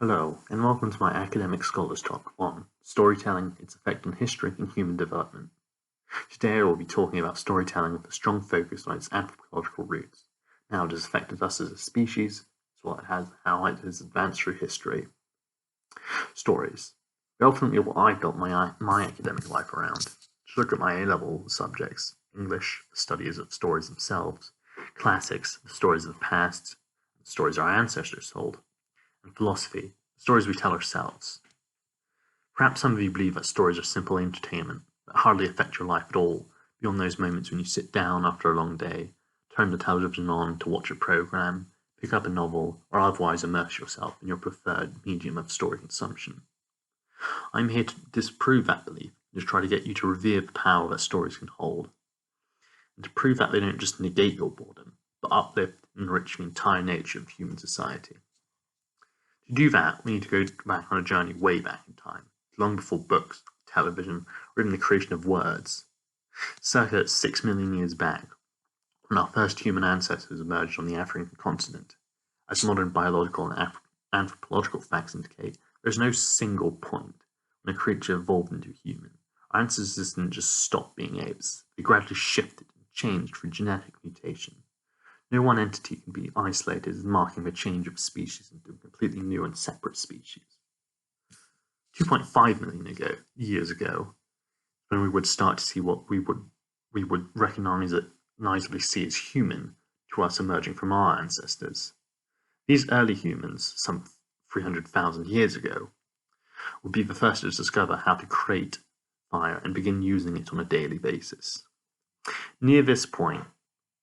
Hello, and welcome to my Academic Scholars Talk on storytelling, its effect on history and human development. Today I will be talking about storytelling with a strong focus on its anthropological roots, and how it has affected us as a species, as well as how it has advanced through history. Stories. Ultimately what I built my academic life around. To look at my A-level subjects, English, the studies of stories themselves, classics, the stories of the past, the stories our ancestors told, and philosophy, the stories we tell ourselves. Perhaps some of you believe that stories are simple entertainment that hardly affect your life at all, beyond those moments when you sit down after a long day, turn the television on to watch a program, pick up a novel, or otherwise immerse yourself in your preferred medium of story consumption. I'm here to disprove that belief, and to try to get you to revere the power that stories can hold, and to prove that they don't just negate your boredom, but uplift and enrich the entire nature of human society. To do that, we need to go back on a journey way back in time, long before books, television, or even the creation of words. Circa 6 million years back, when our first human ancestors emerged on the African continent. As modern biological and anthropological facts indicate, there is no single point when a creature evolved into a human. Our ancestors didn't just stop being apes, they gradually shifted and changed through genetic mutation. No one entity can be isolated as marking the change of a species into a completely new and separate species. 2.5 million years ago, when we would start to see what we would recognizably see as human to us emerging from our ancestors. These early humans, some 300,000 years ago, would be the first to discover how to create fire and begin using it on a daily basis. Near this point,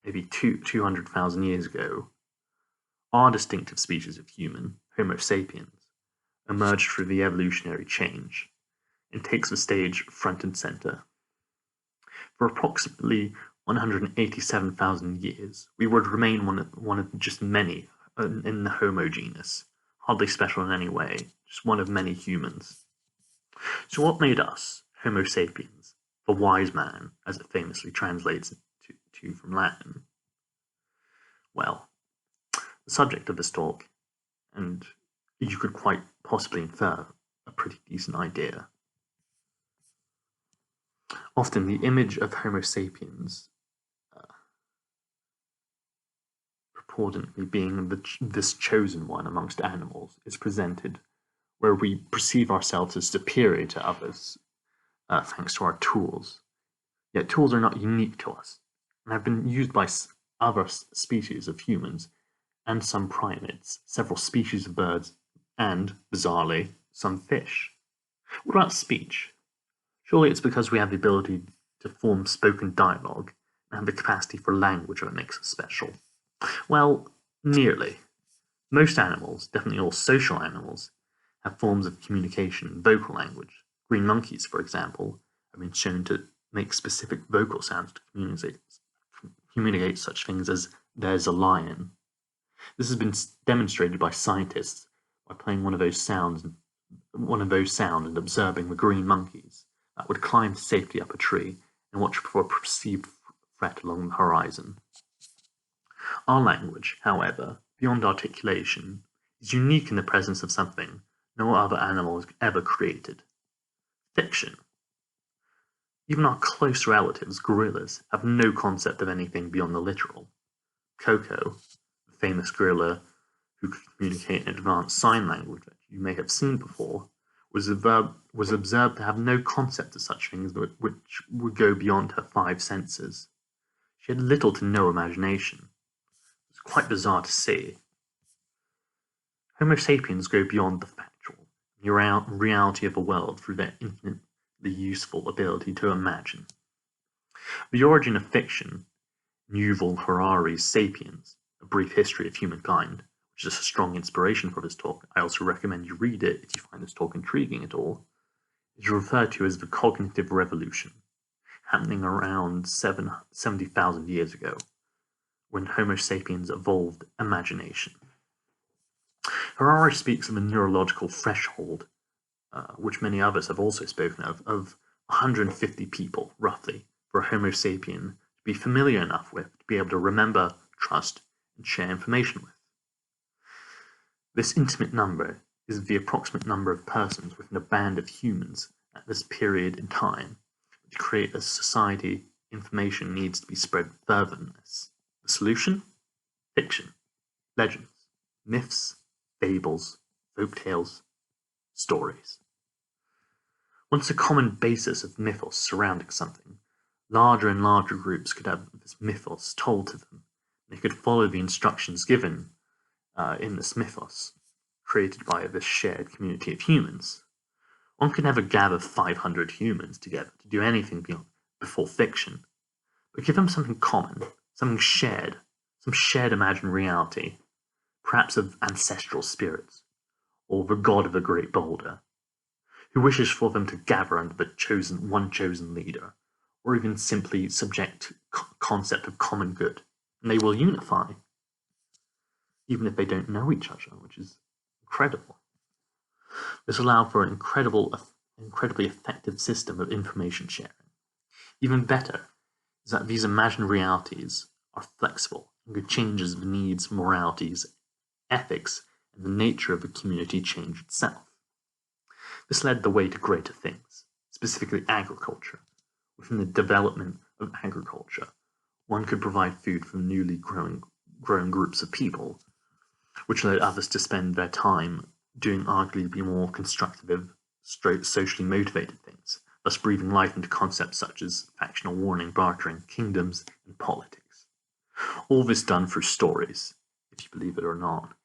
maybe 200,000 years ago, our distinctive species of human, Homo sapiens, emerged through the evolutionary change and takes the stage front and center. For approximately 187,000 years, we would remain one of just many in the Homo genus, hardly special in any way, just one of many humans. So what made us, Homo sapiens, the wise man, as it famously translates to from Latin? Well, the subject of this talk, and you could quite possibly infer a pretty decent idea. Often the image of Homo sapiens purportedly being this chosen one amongst animals is presented, where we perceive ourselves as superior to others thanks to our tools. Yet tools are not unique to us, and have been used by other species of humans and some primates, several species of birds, and, bizarrely, some fish. What about speech? Surely it's because we have the ability to form spoken dialogue and have the capacity for language that makes us special. Well, nearly. Most animals, definitely all social animals, have forms of communication, vocal language. Green monkeys, for example, have been shown to make specific vocal sounds to communicate such things as "there's a lion." This has been demonstrated by scientists by playing one of those sounds and observing the green monkeys that would climb to safety up a tree and watch for a perceived threat along the horizon. Our language, however, beyond articulation, is unique in the presence of something no other animal has ever created: fiction. Even our close relatives, gorillas, have no concept of anything beyond the literal. Koko, the famous gorilla who could communicate in advanced sign language that you may have seen before, was observed to have no concept of such things which would go beyond her 5 senses. She had little to no imagination. It was quite bizarre to see. Homo sapiens go beyond the factual, the reality of the world through their infinitely useful ability to imagine. The origin of fiction, Yuval Harari's *Sapiens: A Brief History of Humankind*, which is a strong inspiration for this talk, I also recommend you read it if you find this talk intriguing at all, is referred to as the cognitive revolution, happening around 70,000 years ago, when Homo sapiens evolved imagination. Harari speaks of a neurological threshold, which many others have also spoken of 150 people, roughly, for a Homo sapien to be familiar enough with to be able to remember, trust, and share information with. This intimate number is the approximate number of persons within a band of humans at this period in time. To create a society, information needs to be spread further than this. The solution? Fiction, legends, myths, fables, folk tales, stories. Once a common basis of mythos surrounding something, larger and larger groups could have this mythos told to them. They could follow the instructions given in this mythos, created by this shared community of humans. One could never gather 500 humans together to do anything before fiction, but give them something common, something shared, some shared imagined reality, perhaps of ancestral spirits, or the god of a great boulder, who wishes for them to gather under the one chosen leader, or even simply subject concept of common good, and they will unify, even if they don't know each other, which is incredible. This allowed for an incredibly effective system of information sharing. Even better is that these imagined realities are flexible and could change as the needs, moralities, ethics, and the nature of the community change itself. This led the way to greater things, specifically agriculture. Within the development of agriculture, one could provide food for newly growing groups of people, which led others to spend their time doing arguably more constructive, socially motivated things, thus breathing life into concepts such as factional warning, bartering, kingdoms, and politics. All this done through stories, if you believe it or not,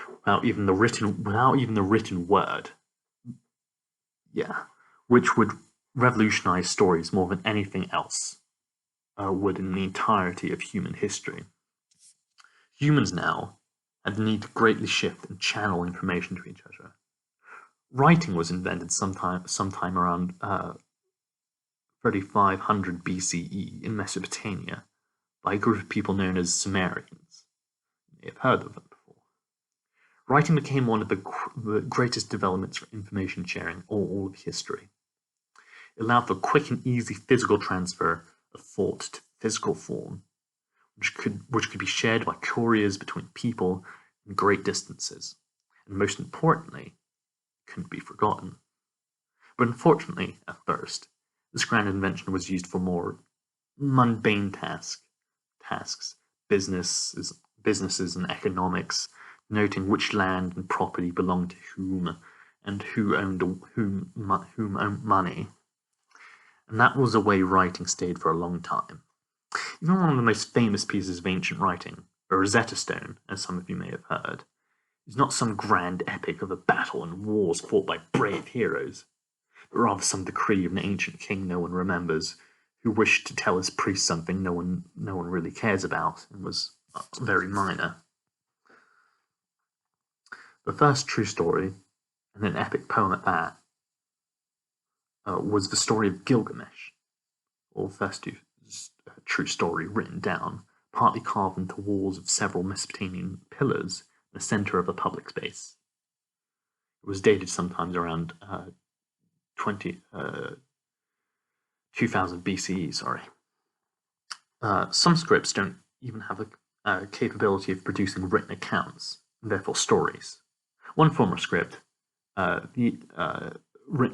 without even the written word. Yeah, which would revolutionize stories more than anything else would in the entirety of human history. Humans now had the need to greatly shift and channel information to each other. Writing was invented sometime around 3500 BCE in Mesopotamia by a group of people known as Sumerians. You may have heard of them before. Writing became one of the greatest developments for information sharing in all of history. It allowed for quick and easy physical transfer of thought to physical form, which could be shared by couriers between people in great distances, and most importantly, couldn't be forgotten. But unfortunately, at first, this grand invention was used for more mundane tasks, businesses and economics, noting which land and property belonged to whom, and who owned money. And that was a way writing stayed for a long time. Even one of the most famous pieces of ancient writing, the Rosetta Stone, as some of you may have heard, is not some grand epic of a battle and wars fought by brave heroes, but rather some decree of an ancient king no one remembers, who wished to tell his priest something no one really cares about, and was very minor. The first true story, and an epic poem at that, was the story of Gilgamesh, or first true story written down, partly carved into walls of several Mesopotamian pillars in the center of a public space. It was dated sometimes around 2000 BCE, sorry. Some scripts don't even have a capability of producing written accounts, and therefore stories. One former script, written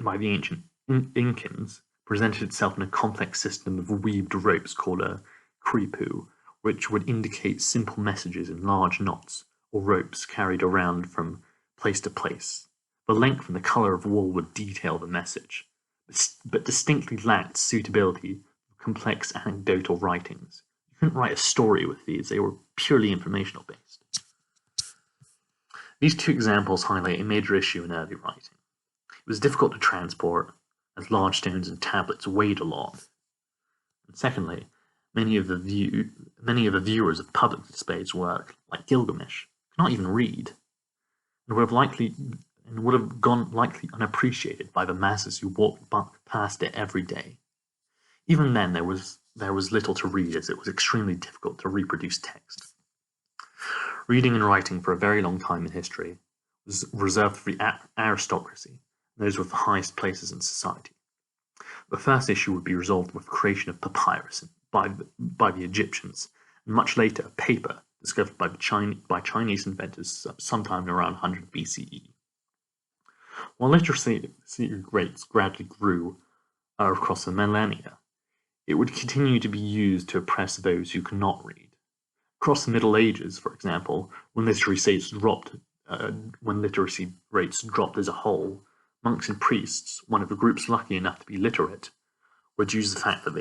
by the ancient Incans, presented itself in a complex system of weaved ropes called a kripu, which would indicate simple messages in large knots or ropes carried around from place to place. The length and the color of wool would detail the message, but distinctly lacked suitability for complex anecdotal writings. You couldn't write a story with these, they were purely informational based. These two examples highlight a major issue in early writing. It was difficult to transport, as large stones and tablets weighed a lot. And secondly, many of the viewers of public displays work, like Gilgamesh, could not even read, and would have gone likely unappreciated by the masses who walked past it every day. Even then, there was little to read, as it was extremely difficult to reproduce text. Reading and writing for a very long time in history was reserved for the aristocracy, those with the highest places in society. The first issue would be resolved with the creation of papyrus by the Egyptians, and much later paper, discovered by Chinese inventors sometime around 100 BCE. While literacy rates gradually grew across the millennia, it would continue to be used to oppress those who could not read. Across the Middle Ages, for example, when literacy rates dropped as a whole, monks and priests, one of the groups lucky enough to be literate, would use the fact that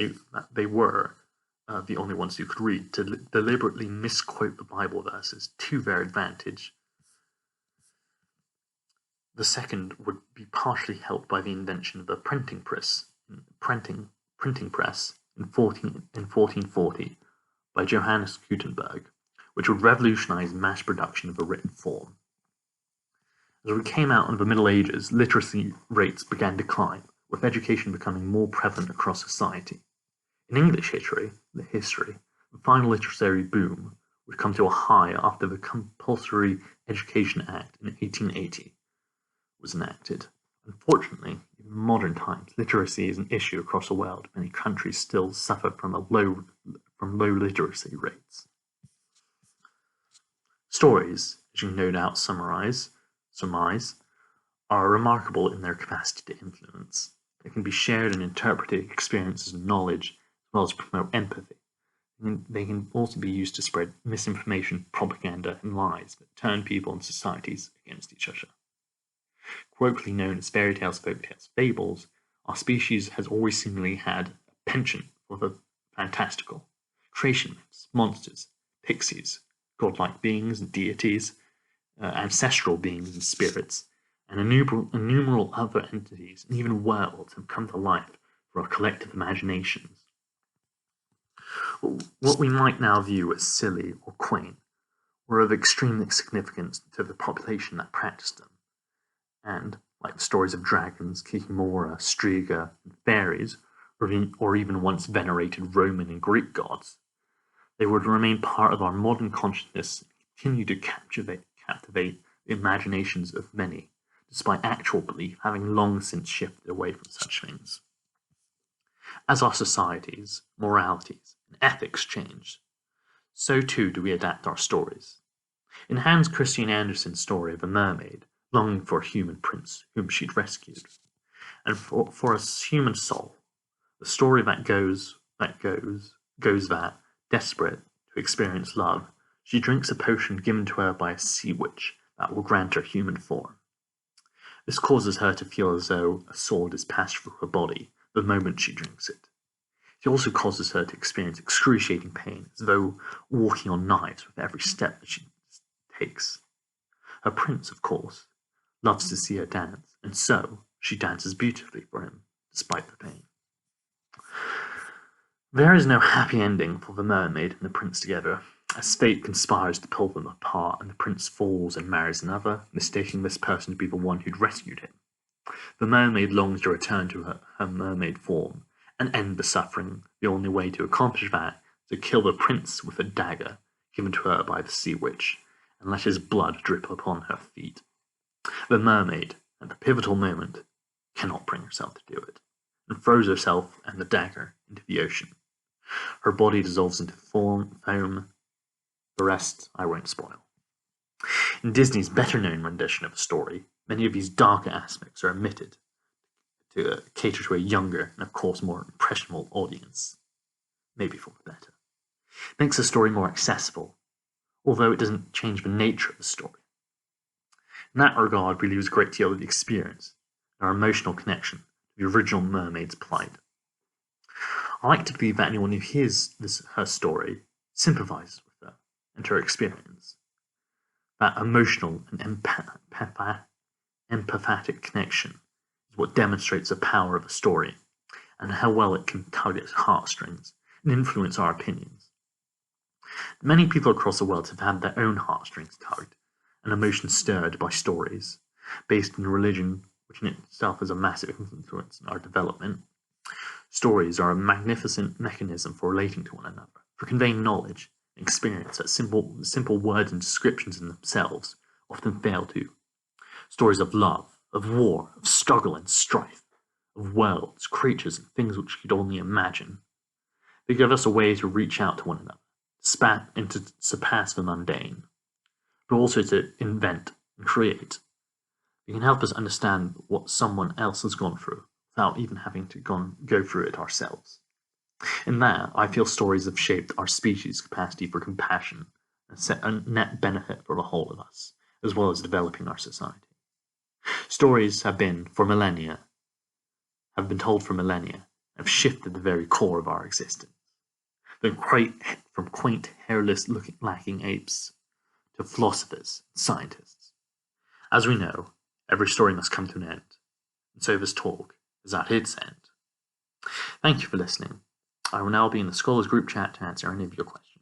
they were the only ones who could read to deliberately misquote the Bible verses to their advantage. The second would be partially helped by the invention of the printing press in 1440 by Johannes Gutenberg, which would revolutionize mass production of a written form. As we came out of the Middle Ages, literacy rates began to climb, with education becoming more prevalent across society. In English history, the final literary boom would come to a high after the Compulsory Education Act in 1880 was enacted. Unfortunately, in modern times, literacy is an issue across the world. Many countries still suffer from low literacy rates. Stories, as you no doubt surmise, are remarkable in their capacity to influence. They can be shared and interpreted experiences and knowledge, as well as promote empathy. And they can also be used to spread misinformation, propaganda, and lies that turn people and societies against each other. Colloquially known as fairy tales, folktales, fables, our species has always seemingly had a penchant for the fantastical. Creation myths, monsters, pixies, godlike beings and deities, ancestral beings and spirits, and innumerable other entities, and even worlds have come to life for our collective imaginations. What we might now view as silly or quaint were of extreme significance to the population that practiced them, and, like the stories of dragons, Kikimora, Striga, and fairies, or even once venerated Roman and Greek gods, they would remain part of our modern consciousness and continue to captivate the imaginations of many, despite actual belief having long since shifted away from such things. As our societies, moralities, and ethics change, so too do we adapt our stories. In Hans Christian Andersen's story of a mermaid longing for a human prince whom she'd rescued, and for a human soul, the story that goes that, desperate to experience love, she drinks a potion given to her by a sea witch that will grant her human form. This causes her to feel as though a sword is passed through her body the moment she drinks it. It also causes her to experience excruciating pain, as though walking on knives with every step that she takes. Her prince, of course, loves to see her dance, and so she dances beautifully for him, despite the pain. There is no happy ending for the mermaid and the prince together, as fate conspires to pull them apart, and the prince falls and marries another, mistaking this person to be the one who'd rescued him. The mermaid longs to return to her mermaid form and end the suffering. The only way to accomplish that is to kill the prince with a dagger given to her by the sea witch, and let his blood drip upon her feet. The mermaid, at the pivotal moment, cannot bring herself to do it, and throws herself and the dagger into the ocean. Her body dissolves into foam. The rest I won't spoil. In Disney's better-known rendition of the story, many of these darker aspects are omitted to cater to a younger and, of course, more impressionable audience. Maybe for the better. It makes the story more accessible, although it doesn't change the nature of the story. In that regard, we lose a great deal of the experience and our emotional connection to the original mermaid's plight. I like to believe that anyone who hears her story sympathizes with her and her experience. That emotional and empathetic connection is what demonstrates the power of a story and how well it can tug at heartstrings and influence our opinions. Many people across the world have had their own heartstrings tugged and emotions stirred by stories based in religion, which in itself has a massive influence in our development. Stories are a magnificent mechanism for relating to one another, for conveying knowledge and experience that simple words and descriptions in themselves often fail to. Stories of love, of war, of struggle and strife, of worlds, creatures, and things which we could only imagine. They give us a way to reach out to one another, and to surpass the mundane, but also to invent and create. It can help us understand what someone else has gone through without even having to go through it ourselves. In that, I feel stories have shaped our species' capacity for compassion and set a net benefit for the whole of us, as well as developing our society. Stories have been told for millennia, have shifted the very core of our existence. From quaint, hairless lacking apes to philosophers and scientists. As we know, every story must come to an end, and so this talk is at its end. Thank you for listening. I will now be in the Scholars group chat to answer any of your questions.